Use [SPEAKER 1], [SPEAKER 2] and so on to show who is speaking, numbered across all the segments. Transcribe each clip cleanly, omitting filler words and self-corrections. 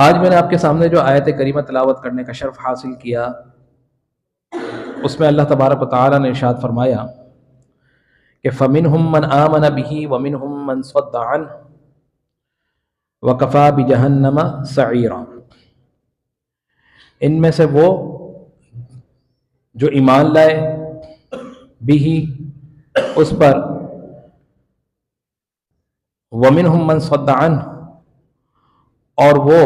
[SPEAKER 1] آج میں نے آپ کے سامنے جو آیت کریمہ تلاوت کرنے کا شرف حاصل کیا، اس میں اللہ تبارک و تعالیٰ نے ارشاد فرمایا کہ فَمِنْهُمْ مَنْ آمَنَ بِهِ وَمِنْهُمْ مَنْ صَدَّ عَنْهُ وَكَفَى بِجَهَنَّمَ سَعِيرًا، ان میں سے وہ جو ایمان لائے بھی اس پر، وَمِنْهُمْ مَنْ صَدَّ عَنْهُ اور وہ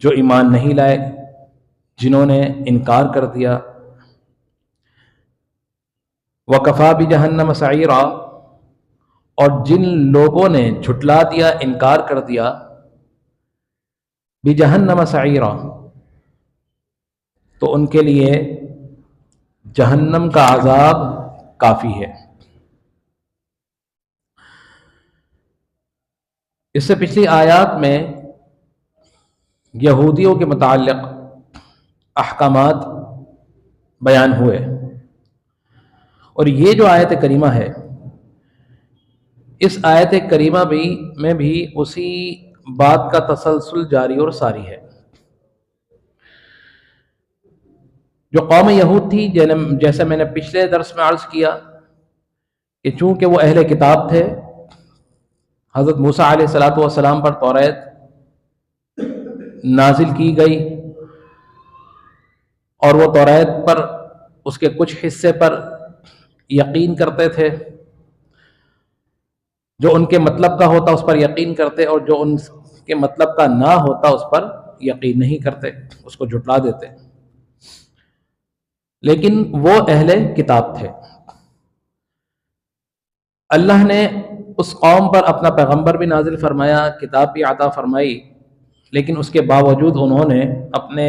[SPEAKER 1] جو ایمان نہیں لائے، جنہوں نے انکار کر دیا، وَكَفَى بِجَهَنَّمَ سَعِيرًا اور جن لوگوں نے جھٹلا دیا، انکار کر دیا، بِجَهَنَّمَ سَعِيرًا تو ان کے لیے جہنم کا عذاب کافی ہے۔ اس سے پچھلی آیات میں یہودیوں کے متعلق احکامات بیان ہوئے، اور یہ جو آیت کریمہ ہے، اس آیت کریمہ میں بھی اسی بات کا تسلسل جاری اور ساری ہے۔ جو قوم یہود تھی، جیسے میں نے پچھلے درس میں عرض کیا کہ چونکہ وہ اہل کتاب تھے، حضرت موسیٰ علیہ السلام پر توریت نازل کی گئی، اور وہ توریت پر، اس کے کچھ حصے پر یقین کرتے تھے، جو ان کے مطلب کا ہوتا اس پر یقین کرتے، اور جو ان کے مطلب کا نہ ہوتا اس پر یقین نہیں کرتے، اس کو جھٹلا دیتے۔ لیکن وہ اہل کتاب تھے، اللہ نے اس قوم پر اپنا پیغمبر بھی نازل فرمایا، کتاب بھی عطا فرمائی، لیکن اس کے باوجود انہوں نے اپنے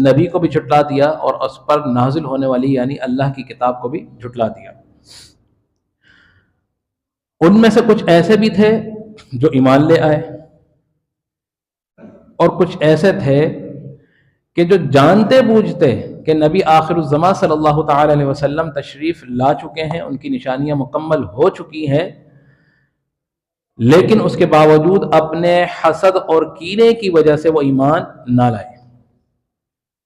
[SPEAKER 1] نبی کو بھی جھٹلا دیا، اور اس پر نازل ہونے والی یعنی اللہ کی کتاب کو بھی جھٹلا دیا۔ ان میں سے کچھ ایسے بھی تھے جو ایمان لے آئے، اور کچھ ایسے تھے کہ جو جانتے بوجھتے کہ نبی آخر الزمان صلی اللہ تعالی علیہ وسلم تشریف لا چکے ہیں، ان کی نشانیاں مکمل ہو چکی ہیں، لیکن اس کے باوجود اپنے حسد اور کینے کی وجہ سے وہ ایمان نہ لائے۔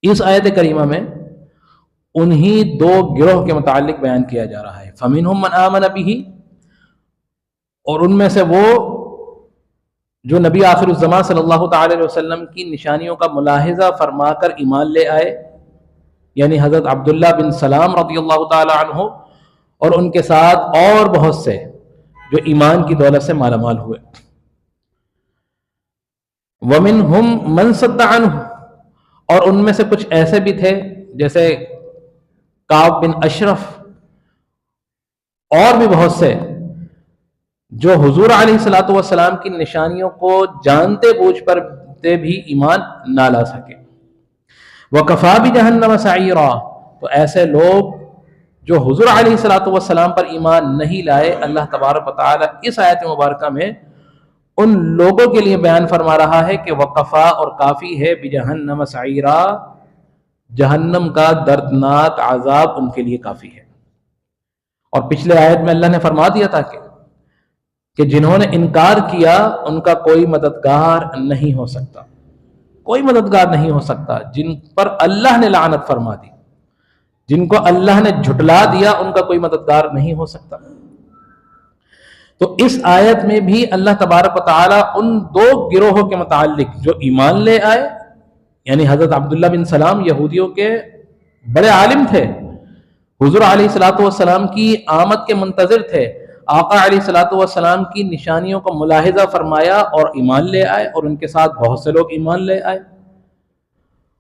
[SPEAKER 1] اس آیت کریمہ میں انہی دو گروہ کے متعلق بیان کیا جا رہا ہے، فَمِنْهُمْ مَنْ آمَنَ بِهِ، اور ان میں سے وہ جو نبی آخر الزمان صلی اللہ تعالی علیہ وسلم کی نشانیوں کا ملاحظہ فرما کر ایمان لے آئے، یعنی حضرت عبداللہ بن سلام رضی اللہ تعالی عنہ، اور ان کے ساتھ اور بہت سے جو ایمان کی دولت سے مالا مال ہوئے۔ وَمِنْهُمْ مَنْ صَدَّ عَنْهُ اور ان میں سے کچھ ایسے بھی تھے جیسے کعب بن اشرف، اور بھی بہت سے جو حضور علیہ الصلوۃ والسلام کی نشانیوں کو جانتے بوجھ پر بھی ایمان نہ لا سکے۔ وَكَفَى بِجَهَنَّمَ سَعِيرًا تو ایسے لوگ جو حضور علیہ الصلوۃ والسلام پر ایمان نہیں لائے، اللہ تبارک و تعالیٰ اس آیت مبارکہ میں ان لوگوں کے لیے بیان فرما رہا ہے کہ وَكَفَى اور کافی ہے بِجَهَنَّمَ سَعِيرًا، جہنم کا دردناک عذاب ان کے لیے کافی ہے۔ اور پچھلے آیت میں اللہ نے فرما دیا تھا کہ جنہوں نے انکار کیا ان کا کوئی مددگار نہیں ہو سکتا، کوئی مددگار نہیں ہو سکتا، جن پر اللہ نے لعنت فرما دی، جن کو اللہ نے جھٹلا دیا، ان کا کوئی مددگار نہیں ہو سکتا۔ تو اس آیت میں بھی اللہ تبارک و تعالیٰ ان دو گروہوں کے متعلق جو ایمان لے آئے، یعنی حضرت عبداللہ بن سلام یہودیوں کے بڑے عالم تھے، حضور علیہ الصلوۃ والسلام کی آمد کے منتظر تھے، آقا علیہ الصلوۃ والسلام کی نشانیوں کو ملاحظہ فرمایا اور ایمان لے آئے، اور ان کے ساتھ بہت سے لوگ ایمان لے آئے۔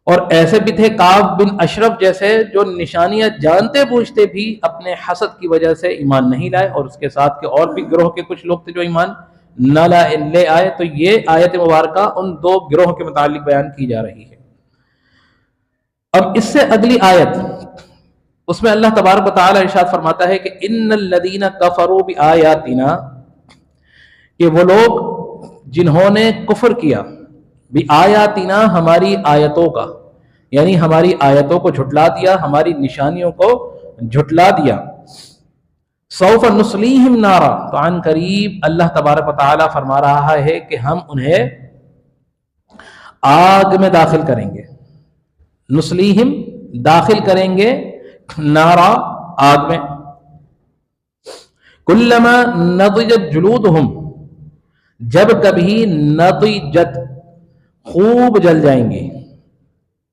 [SPEAKER 1] اور ایسے بھی تھے کعب بن اشرف جیسے جو نشانیاں جانتے بوجھتے بھی اپنے حسد کی وجہ سے ایمان نہیں لائے، اور اس کے ساتھ کے اور بھی گروہ کے کچھ لوگ تھے جو ایمان نہ لے آئے۔ تو یہ آیت مبارکہ ان دو گروہ کے متعلق بیان کی جا رہی ہے۔ اب اس سے اگلی آیت، اس میں اللہ تبارک و تعالی ارشاد فرماتا ہے کہ ان الذین کفروا بآیاتنا، کہ وہ لوگ جنہوں نے کفر کیا بآیاتنا ہماری آیتوں کا، یعنی ہماری آیتوں کو جھٹلا دیا، ہماری نشانیوں کو جھٹلا دیا، سوف نصلیہم نارا تو عن قریب اللہ تبارک و تعالی فرما رہا ہے کہ ہم انہیں آگ میں داخل کریں گے، نسلیہم داخل کریں گے، نارا آگ میں، کلما نضجت جلودہم جب کبھی نضجت خوب جل جائیں گی،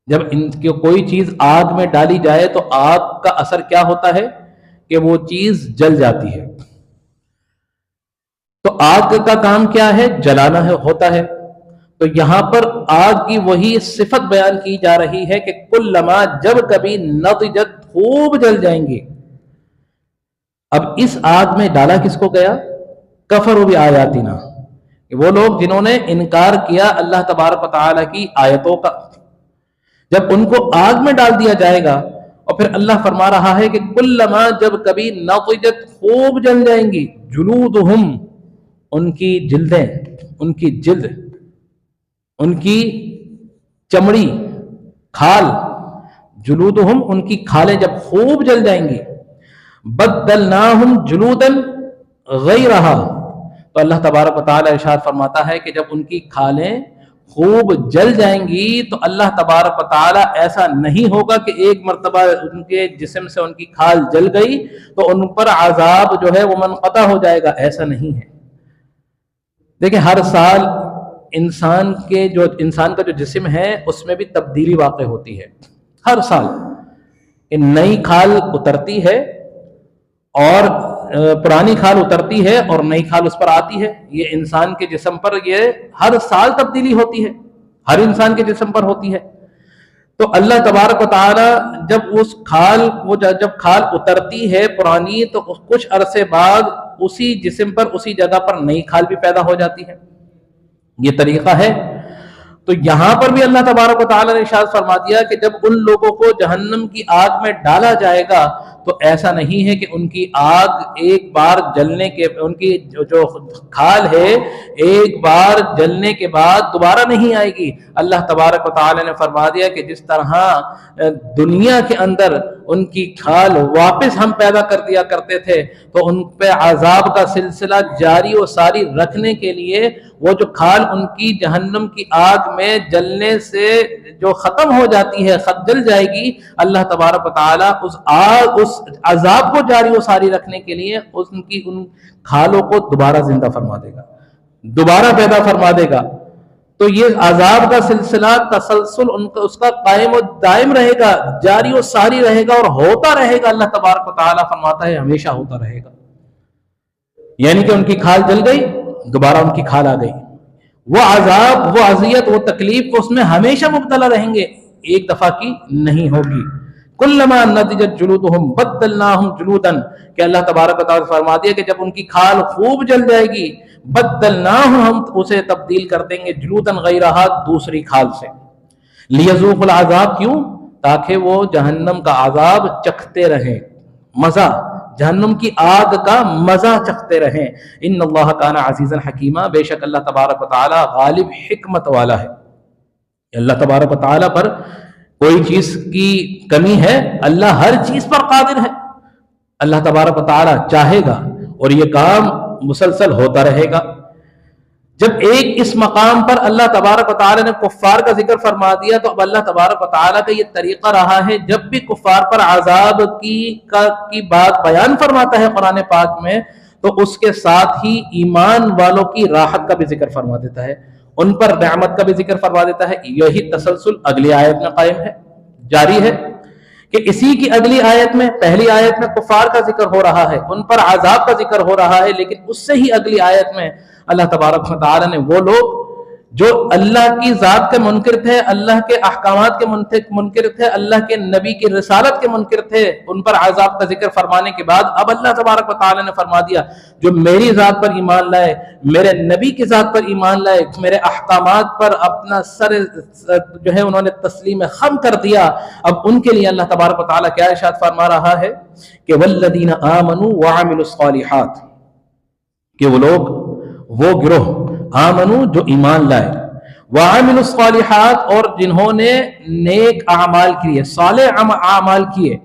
[SPEAKER 1] جب ان کی کوئی چیز آگ میں ڈالی جائے تو آگ کا اثر کیا ہوتا ہے کہ وہ چیز جل جاتی ہے، تو آگ کا کام کیا ہے؟ جلانا ہوتا ہے۔ تو یہاں پر آگ کی وہی صفت بیان کی جا رہی ہے کہ کلما جب کبھی نضجت خوب جل جائیں گی۔ اب اس آگ میں ڈالا کس کو گیا؟ کفروا بآیاتنا، وہ لوگ جنہوں نے انکار کیا اللہ تبارک و تعالیٰ کی آیتوں کا، جب ان کو آگ میں ڈال دیا جائے گا، اور پھر اللہ فرما رہا ہے کہ کلما جب کبھی نضجت خوب جل جائیں گی، جلودہم ان کی جلدیں، ان کی جلد، ان کی چمڑی، کھال، جلودہم ان کی کھالیں جب خوب جل جائیں گی، بدلناہم جلودا غیرہا، تو اللہ تبارک و تعالی ارشاد فرماتا ہے کہ جب ان کی کھالیں خوب جل جائیں گی تو اللہ تبارک و تعالی ایسا نہیں ہوگا کہ ایک مرتبہ ان کے جسم سے ان کی کھال جل گئی تو ان پر عذاب جو ہے وہ منقطع ہو جائے گا، ایسا نہیں ہے۔ دیکھیں ہر سال انسان کا جو جسم ہے اس میں بھی تبدیلی واقع ہوتی ہے، ہر سال نئی کھال اترتی ہے اور پرانی کھال اترتی ہے اور نئی کھال اس پر آتی ہے، یہ انسان کے جسم پر یہ ہر سال تبدیلی ہوتی ہے، ہر انسان کے جسم پر ہوتی ہے۔ تو اللہ تبارک و تعالی جب کھال اترتی ہے پرانی تو کچھ عرصے بعد اسی جسم پر اسی جگہ پر نئی کھال بھی پیدا ہو جاتی ہے، یہ طریقہ ہے۔ تو یہاں پر بھی اللہ تبارک و تعالی نے ارشاد فرما دیا کہ جب ان لوگوں کو جہنم کی آگ میں ڈالا جائے گا تو ایسا نہیں ہے کہ ان کی آگ ایک بار جلنے کے، ان کی جو کھال ہے ایک بار جلنے کے بعد دوبارہ نہیں آئے گی۔ اللہ تبارک و تعالی نے فرما دیا کہ جس طرح دنیا کے اندر ان کی کھال واپس ہم پیدا کر دیا کرتے تھے تو ان پہ عذاب کا سلسلہ جاری و ساری رکھنے کے لیے وہ جو کھال ان کی جہنم کی آگ میں جلنے سے جو ختم ہو جاتی ہے، جل جائے گی، اللہ تبارک و تعالی اس عذاب کو جاری و ساری رکھنے کے لیے ان کھالوں کو دوبارہ زندہ فرما دے گا، دوبارہ پیدا فرما دے گا۔ تو یہ عذاب کا سلسلہ تسلسل اس کا قائم و دائم رہے گا، جاری و ساری رہے گا اور ہوتا رہے گا۔ اللہ تبارک و تعالی فرماتا ہے ہمیشہ ہوتا رہے گا، یعنی کہ ان کی کھال جل گئی، دوبارہ ان کی کھال آ گئی، وہ عذاب، وہ اذیت، وہ تکلیف اس میں ہمیشہ مبتلا رہیں گے، ایک دفعہ کی نہیں ہوگی۔ کلما نضجت جلودہم بدلناہم جلودا، کہ اللہ تبارک و تعالی فرما دیا کہ جب ان کی کھال خوب جل جائے گی، بدلناہم ہم اسے تبدیل کر دیں گے جلودا غیرہا، دوسری کھال سے، لیذوقوا العذاب، کیوں؟ تاکہ وہ جہنم کا عذاب چکھتے رہیں، مزہ، جہنم کی آگ کا مزہ چکھتے رہیں۔ ان اللہ کان عزیزا حکیما، بے شک اللہ تبارک و تعالی غالب حکمت والا ہے۔ اللہ تبارک و تعالی پر کوئی چیز کی کمی ہے؟ اللہ ہر چیز پر قادر ہے، اللہ تبارک و تعالی چاہے گا اور یہ کام مسلسل ہوتا رہے گا۔ جب ایک اس مقام پر اللہ تبارک و تعالی نے کفار کا ذکر فرما دیا تو اب اللہ تبارک و تعالی کا یہ طریقہ رہا ہے جب بھی کفار پر عذاب کی بات بیان فرماتا ہے قرآن پاک میں تو اس کے ساتھ ہی ایمان والوں کی راحت کا بھی ذکر فرما دیتا ہے، ان پر نعمت کا بھی ذکر فرما دیتا ہے۔ یہی تسلسل اگلی آیت میں قائم ہے، جاری ہے، کہ اسی کی اگلی آیت میں، پہلی آیت میں کفار کا ذکر ہو رہا ہے، ان پر عذاب کا ذکر ہو رہا ہے، لیکن اس سے ہی اگلی آیت میں اللہ تبارک و تعالی نے وہ لوگ جو اللہ کی ذات کے منکر تھے، اللہ کے احکامات کے منکر تھے، اللہ کے نبی کی رسالت کے منکر تھے، ان پر عذاب کا ذکر فرمانے کے بعد اب اللہ تبارک و تعالی نے فرما دیا جو میری ذات پر ایمان لائے، میرے نبی کی ذات پر ایمان لائے، میرے احکامات پر اپنا سر جو ہے انہوں نے تسلیم خم کر دیا، اب ان کے لیے اللہ تبارک و تعالی کیا ارشاد فرما رہا ہے کہ والذین آمنوا وعملوا الصالحات، کہ وہ لوگ، وہ گروہ آمنو جو ایمان لائے، وعملوا الصالحات اور جنہوں نے نیک اعمال کیے، صالح اعمال کیے،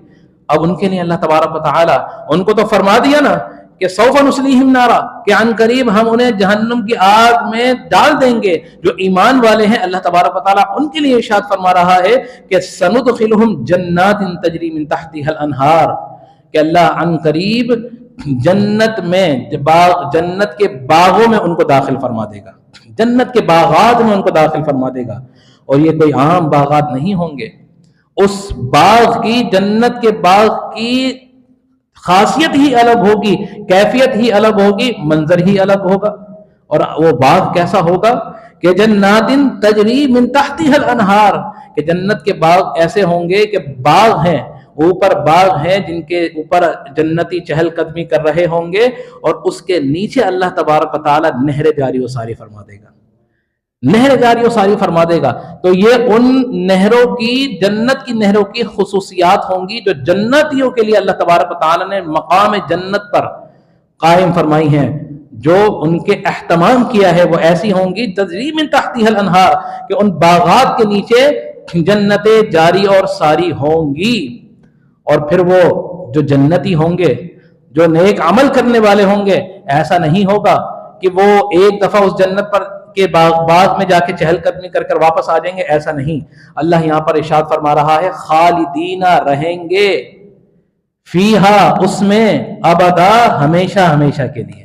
[SPEAKER 1] اب ان کے لیے اللہ تبارک و تعالی ان کو تو فرما دیا نا کہ سوف نصلیہم نارا، کہ عن قریب ہم انہیں جہنم کی آگ میں ڈال دیں گے. جو ایمان والے ہیں اللہ تبارک و تعالیٰ ان کے لیے ارشاد فرما رہا ہے کہ سندخلہم جنات تجری من تحتها الانہار، کہ اللہ عن قریب جنت میں جنت کے باغوں میں ان کو داخل فرما دے گا، جنت کے باغات میں ان کو داخل فرما دے گا. اور یہ کوئی عام باغات نہیں ہوں گے، اس باغ کی، جنت کے باغ کی خاصیت ہی الگ ہوگی، کیفیت ہی الگ ہوگی، منظر ہی الگ ہوگا. اور وہ باغ کیسا ہوگا کہ جنات تجری من تحتها الانہار، کہ جنت کے باغ ایسے ہوں گے کہ باغ ہیں، اوپر باغ ہیں جن کے اوپر جنتی چہل قدمی کر رہے ہوں گے، اور اس کے نیچے اللہ تبارک و تعالی نہر جاری و ساری فرما دے گا، نہر جاری و ساری فرما دے گا. تو یہ ان نہروں کی، جنت کی نہروں کی خصوصیات ہوں گی جو جنتیوں کے لیے اللہ تبارک و تعالی نے مقام جنت پر قائم فرمائی ہیں، جو ان کے اہتمام کیا ہے. وہ ایسی ہوں گی تجری من تحتها الانہار، کہ ان باغات کے نیچے جنتیں جاری اور ساری ہوں گی. اور پھر وہ جو جنتی ہوں گے، جو نیک عمل کرنے والے ہوں گے، ایسا نہیں ہوگا کہ وہ ایک دفعہ اس جنت پر کے باغ میں جا کے چہل قدمی کر کر واپس آ جائیں گے، ایسا نہیں. اللہ یہاں پر ارشاد فرما رہا ہے خالدین، رہیں گے، فیہا، اس میں، ابدا، ہمیشہ ہمیشہ کے لیے.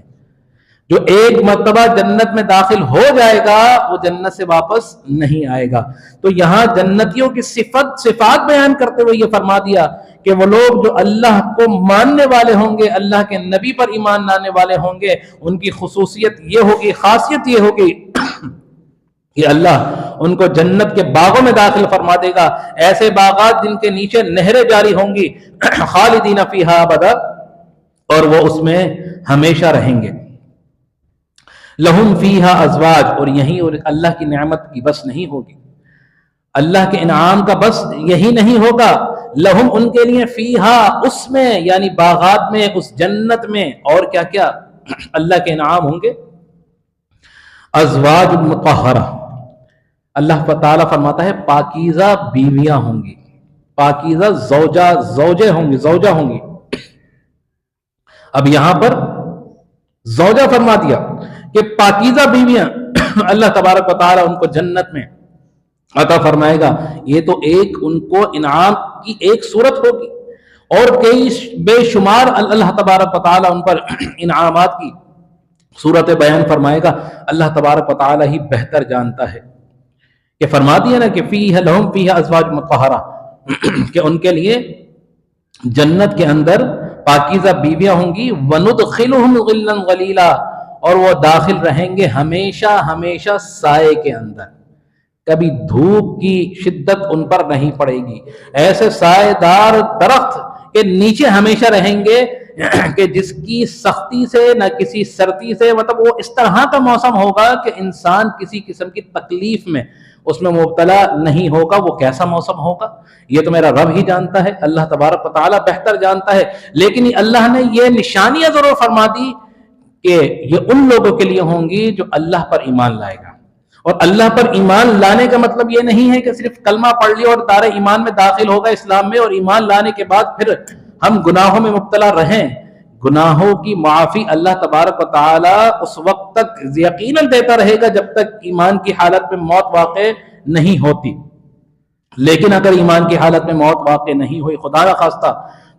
[SPEAKER 1] جو ایک مرتبہ جنت میں داخل ہو جائے گا وہ جنت سے واپس نہیں آئے گا. تو یہاں جنتیوں کی صفات بیان کرتے ہوئے یہ فرما دیا کہ وہ لوگ جو اللہ کو ماننے والے ہوں گے، اللہ کے نبی پر ایمان لانے والے ہوں گے، ان کی خصوصیت یہ ہوگی، خاصیت یہ ہوگی کہ اللہ ان کو جنت کے باغوں میں داخل فرما دے گا، ایسے باغات جن کے نیچے نہریں جاری ہوں گی، خالدین فیہا ابدا، اور وہ اس میں ہمیشہ رہیں گے. لہم فیہا ازواج، اور یہی اور اللہ کی نعمت کی بس نہیں ہوگی، اللہ کے انعام کا بس یہی نہیں ہوگا. لہم، ان کے لیے، فیہا، اس میں، یعنی باغات میں، اس جنت میں، اور کیا کیا اللہ کے انعام ہوں گے. ازواج مطہرہ، اللہ تعالیٰ فرماتا ہے پاکیزہ بیویاں ہوں گی، پاکیزہ زوجہ ہوں گی. اب یہاں پر زوجہ فرما دیا کہ پاکیزہ بیویاں اللہ تبارک و تعالیٰ ان کو جنت میں عطا فرمائے گا. یہ تو ایک ان کو انعام کی ایک صورت ہوگی، اور کئی بے شمار اللہ تبارک و تعالیٰ ان پر انعامات کی صورت بیان فرمائے گا. اللہ تبارک و تعالیٰ ہی بہتر جانتا ہے. کہ فرما دیا نا کہ فیہا لہم فیہا ازواج مطہرہ، کہ ان کے لیے جنت کے اندر پاکیزہ بیویاں ہوں گی. وندخلہم ظلا ظلیلا، اور وہ داخل رہیں گے ہمیشہ ہمیشہ سائے کے اندر، کبھی دھوپ کی شدت ان پر نہیں پڑے گی. ایسے سائے دار درخت کے نیچے ہمیشہ رہیں گے کہ جس کی سختی سے نہ کسی سردی سے، مطلب وہ اس طرح کا موسم ہوگا کہ انسان کسی قسم کی تکلیف میں اس میں مبتلا نہیں ہوگا. وہ کیسا موسم ہوگا یہ تو میرا رب ہی جانتا ہے، اللہ تبارک و تعالیٰ بہتر جانتا ہے. لیکن اللہ نے یہ نشانیاں ضرور فرما دی کہ یہ ان لوگوں کے لیے ہوں گی جو اللہ پر ایمان لائے گا. اور اللہ پر ایمان لانے کا مطلب یہ نہیں ہے کہ صرف کلمہ پڑھ لیا اور دار ایمان میں داخل ہوگا اسلام میں، اور ایمان لانے کے بعد پھر ہم گناہوں میں مبتلا رہیں. گناہوں کی معافی اللہ تبارک و تعالی اس وقت تک یقیناً دیتا رہے گا جب تک ایمان کی حالت میں موت واقع نہیں ہوتی. لیکن اگر ایمان کی حالت میں موت واقع نہیں ہوئی، خدا نہ خواستہ،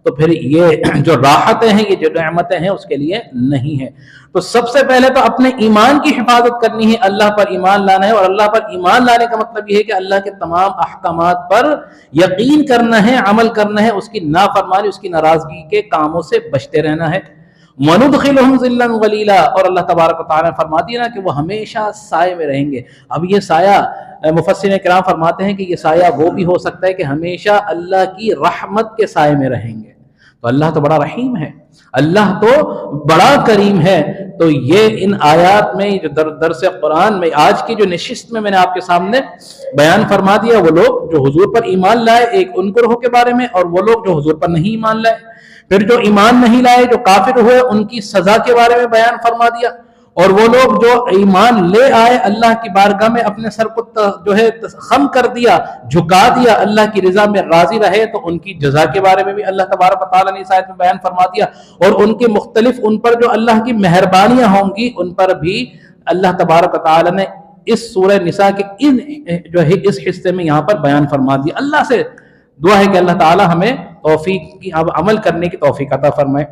[SPEAKER 1] تو پھر یہ جو راحتیں ہیں، یہ جو نعمتیں ہیں، اس کے لیے نہیں ہے. تو سب سے پہلے تو اپنے ایمان کی حفاظت کرنی ہے، اللہ پر ایمان لانا ہے. اور اللہ پر ایمان لانے کا مطلب یہ ہے کہ اللہ کے تمام احکامات پر یقین کرنا ہے، عمل کرنا ہے، اس کی نافرمانی، اس کی ناراضگی کے کاموں سے بچتے رہنا ہے. وَنُدْخِلُهُمْ ظِلًّا غَلِيلًا، اور اللہ تبارک و تعالیٰ نے فرما دیا نا کہ وہ ہمیشہ سائے میں رہیں گے. اب یہ سایہ مفسرین کرام فرماتے ہیں کہ یہ سایہ وہ بھی ہو سکتا ہے کہ ہمیشہ اللہ کی رحمت کے سائے میں رہیں گے. تو اللہ تو بڑا رحیم ہے، اللہ تو بڑا کریم ہے. تو یہ ان آیات میں جو درس قرآن میں آج کی جو نشست میں نے آپ کے سامنے بیان فرما دیا، وہ لوگ جو حضور پر ایمان لائے، ایک ان گروہ کے بارے میں، اور وہ لوگ جو حضور پر نہیں ایمان لائے. پھر جو ایمان نہیں لائے، جو کافر ہوئے، ان کی سزا کے بارے میں بیان فرما دیا. اور وہ لوگ جو ایمان لے آئے اللہ کی بارگاہ میں اپنے سر کو جو ہے خم کر دیا، جھکا دیا، اللہ کی رضا میں راضی رہے، تو ان کی جزا کے بارے میں بھی اللہ تبارک و تعالیٰ نے اس آیت میں بیان فرما دیا، اور ان کے مختلف ان پر جو اللہ کی مہربانیاں ہوں گی ان پر بھی اللہ تبارک و تعالیٰ نے اس سورہ نساء کے جو ہے اس حصے میں یہاں پر بیان فرما دیا۔ اللہ سے دعا ہے کہ اللہ تعالیٰ ہمیں توفیق کی اب عمل کرنے کی توفیق عطا فرمائے۔